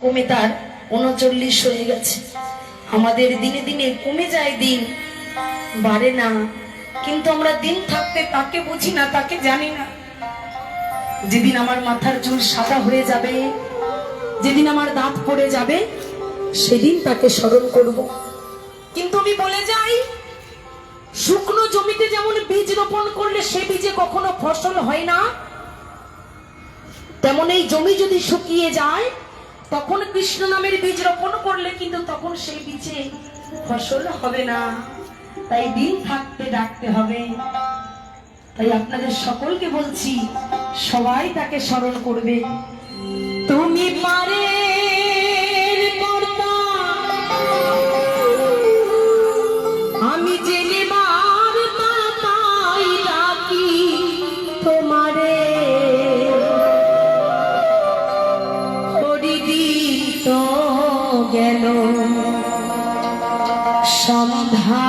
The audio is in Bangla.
কমে তার 39 হয়ে গেছে। আমাদের দিনে দিনে কমে যায়, দিন বাড়ে না, কিন্তু আমরা দিন থাকতে তাকে বুঝি না, তাকে জানি না। যেদিন আমার মাথার চুল সাদা হয়ে যাবে, যেদিন আমার দাঁত পড়ে যাবে, সেদিন তাকে স্মরণ করব। কিন্তু আমি বলে যাই, শুকনো জমিতে যেমন বীজ রোপণ করলে সে বীজে কখনো ফসল হয় না, তেমন এই জমি যদি শুকিয়ে যায় তখন কৃষ্ণ নামের বীজ রোপণ করলে কিন্তু তখন সেই বীজে ফসল হবে না। তাই দিন থাকতে ডাকতে হবে। তাই আপনাদের সকলকে বলছি, সবাই তাকে স্মরণ করবে। তুমি পারে আমি জেনে বার তাই ডাকি তোমারে, গেল সন্ধ্যা।